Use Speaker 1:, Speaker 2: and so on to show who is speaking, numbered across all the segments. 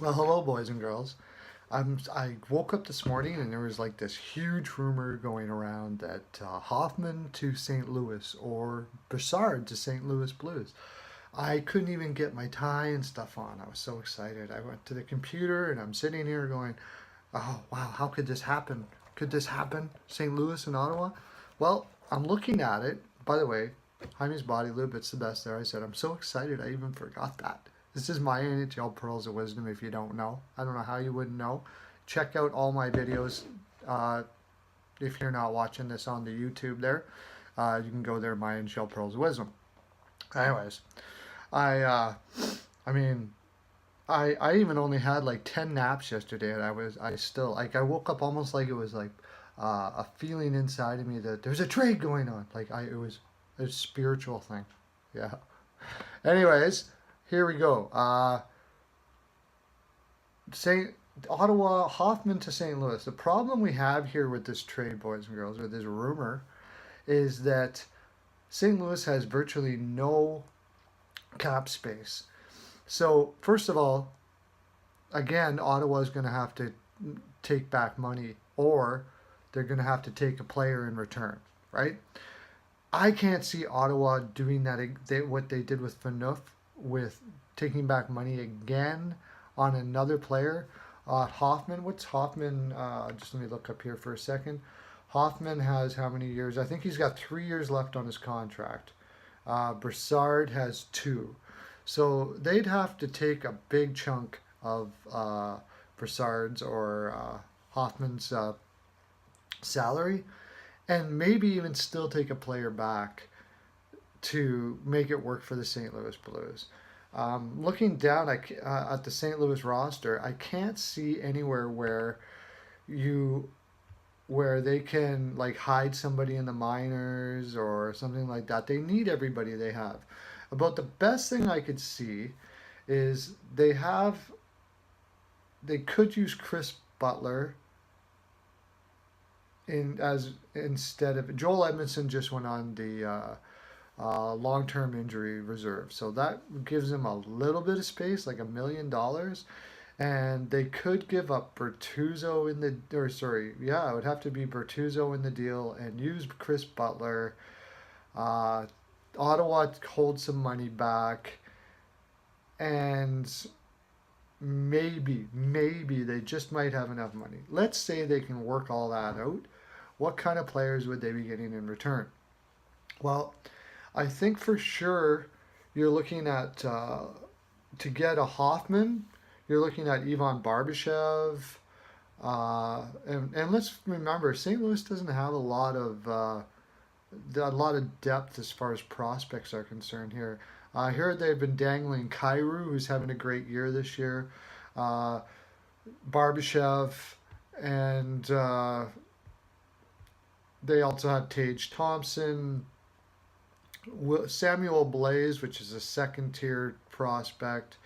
Speaker 1: Well, hello, boys and girls. I woke up this morning and there was like this huge rumor going around that Hoffman to St. Louis or Broussard to St. Louis Blues. I couldn't even get my tie and stuff on. I was so excited. I went to the computer and I'm sitting here going, oh, wow, how could this happen? Could this happen? St. Louis and Ottawa? Well, I'm looking at it. By the way, Jaime's Body Lube, it's the best there. I said, I'm so excited I even forgot that. This is my NHL Pearls of Wisdom if you don't know. I don't know how you wouldn't know. Check out all my videos uh, if you're not watching this on the YouTube there. You can go there, my NHL Pearls of Wisdom. Anyways, I, uh, I mean, I even only had like 10 naps yesterday and I still, like, I woke up almost like it was like a feeling inside of me that there's a trade going on. It was a spiritual thing. Yeah. Anyways, here we go. St. Ottawa, Hoffman to St. Louis. The problem we have here with this trade, boys and girls, with this rumor, is that St. Louis has virtually no cap space. So, first of all, again, Ottawa is going to have to take back money or they're going to have to take a player in return, right? I can't see Ottawa doing that, what they did with Phaneuf, with taking back money again on another player. Hoffman, what's Hoffman? Just let me look up here for a second. Hoffman has how many years? I think he's got 3 years left on his contract. Broussard has 2. So they'd have to take a big chunk of Broussard's or Hoffman's salary and maybe even still take a player back to make it work for the St. Louis Blues. Looking down at the St. Louis roster, I can't see anywhere you where they can like hide somebody in the minors or something like that. They need everybody they have. About the best thing I could see is they could use Chris Butler instead of Joel Edmondson. Just went on the long-term injury reserve. So that gives them a little bit of space, like $1 million. And they could give up Bertuzzo it would have to be Bertuzzo in the deal and use Chris Butler. Ottawa holds some money back, and maybe they just might have enough money. Let's say they can work all that out. What kind of players would they be getting in return? Well, I think for sure you're looking at to get a Hoffman, you're looking at Ivan Barbashev, and let's remember St. Louis doesn't have a lot of depth as far as prospects are concerned here. Here they've been dangling Kyrou, who's having a great year this year, Barbashev, and they also have Tage Thompson, Samuel Blaze, which is a second tier prospect,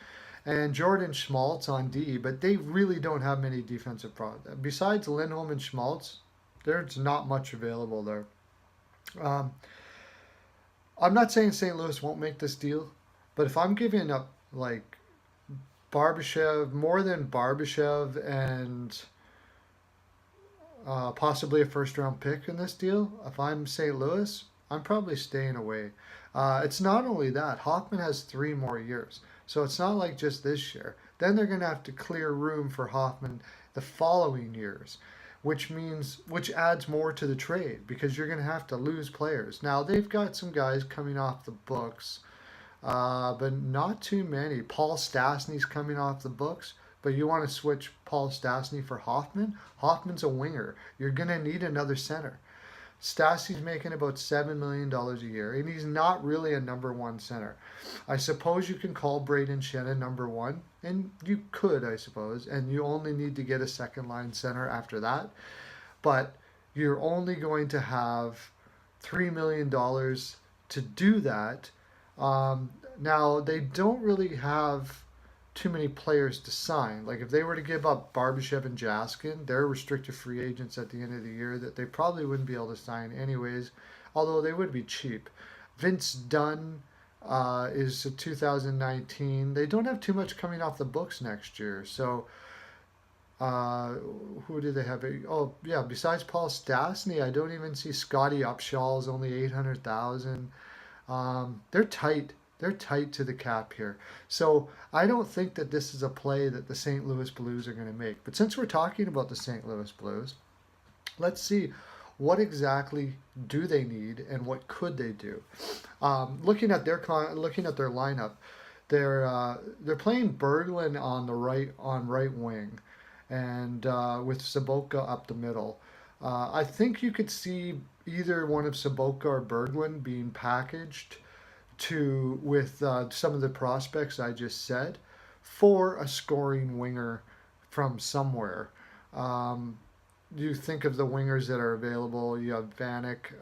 Speaker 1: and Jordan Schmaltz on D, but they really don't have many defensive prospects. Besides Lindholm and Schmaltz, there's not much available there. Um, I'm not saying St. Louis won't make this deal, but if I'm giving up like Barbashev, more than Barbashev and possibly a first round pick in this deal, if I'm St. Louis, I'm probably staying away. It's not only that, Hoffman has 3 more years. So it's not like just this year. Then they're going to have to clear room for Hoffman the following years, which adds more to the trade because you're going to have to lose players. Now, they've got some guys coming off the books, but not too many. Paul Stastny's coming off the books, but you want to switch Paul Stastny for Hoffman? Hoffman's a winger. You're going to need another center. Stassi's making about $7 million a year, and he's not really a number one center. I suppose you can call Braden Shannon number one, and you could, I suppose, and you only need to get a second line center after that. But you're only going to have $3 million to do that. Now, they don't really have too many players to sign. Like if they were to give up Barbashev and Jaskin, they're restricted free agents at the end of the year that they probably wouldn't be able to sign anyways, although they would be cheap. Vince Dunn, is 2019. They don't have too much coming off the books next year. So uh, who do they have? Oh yeah, besides Paul Stastny, I don't even see Scotty Upshaw's only 800,000. They're tight. They're tight to the cap here. So I don't think that this is a play that the St. Louis Blues are going to make. But since we're talking about the St. Louis Blues, let's see what exactly do they need and what could they do. Looking at their lineup, they're playing Berglund on the right wing, and with Saboka up the middle. I think you could see either one of Saboka or Berglund being packaged to with some of the prospects I just said for a scoring winger from somewhere. Um, you think of the wingers that are available. You have Vanek.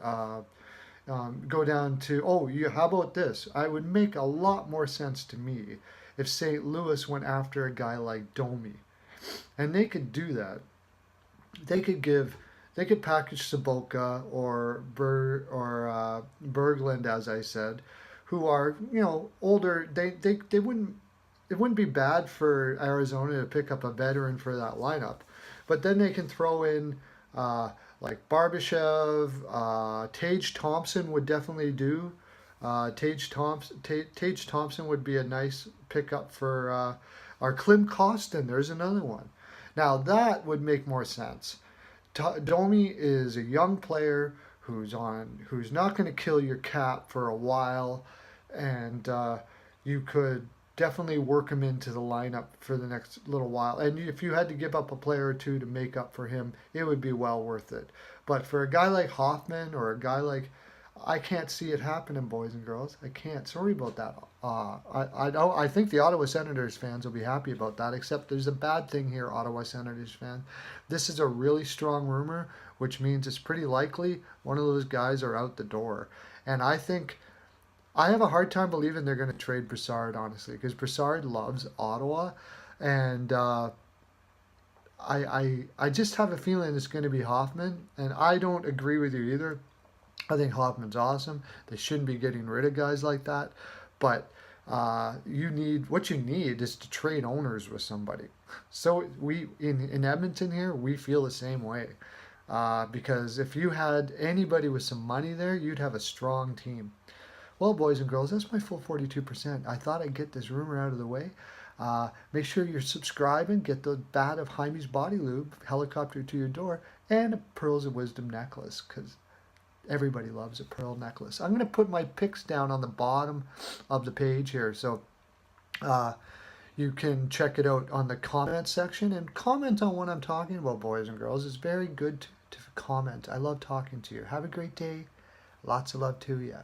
Speaker 1: Go down to how about this? I would make a lot more sense to me if St. Louis went after a guy like Domi, and they could do that. They could give. They could package Saboka or Berglund, as I said, who are older. They wouldn't. It wouldn't be bad for Arizona to pick up a veteran for that lineup, but then they can throw in like Barbashev, Tage Thompson would definitely do. Tage Thompson would be a nice pickup for our Klim Kostin. There's another one. Now that would make more sense. Domi is a young player who's not going to kill your cap for a while, and you could definitely work him into the lineup for the next little while. And if you had to give up a player or two to make up for him, it would be well worth it. But for a guy like Hoffman or a guy like, I can't see it happening, boys and girls. I can't. Sorry about that. I think the Ottawa Senators fans will be happy about that, except there's a bad thing here, Ottawa Senators fan. This is a really strong rumor, which means it's pretty likely one of those guys are out the door. And I have a hard time believing they're going to trade Brassard, honestly, because Brassard loves Ottawa, and I just have a feeling it's going to be Hoffman, and I don't agree with you either. I think Hoffman's awesome. They shouldn't be getting rid of guys like that, but what you need is to trade owners with somebody. So we in Edmonton here, we feel the same way. Because if you had anybody with some money there, you'd have a strong team. Well, boys and girls, that's my full 42%. I thought I'd get this rumor out of the way. Make sure you're subscribing. Get the bat of Jaime's Body Lube helicopter to your door and a Pearls of Wisdom necklace, because everybody loves a pearl necklace. I'm going to put my picks down on the bottom of the page here, so you can check it out on the comment section and comment on what I'm talking about, boys and girls. It's very good to comment. I love talking to you. Have a great day. Lots of love to you.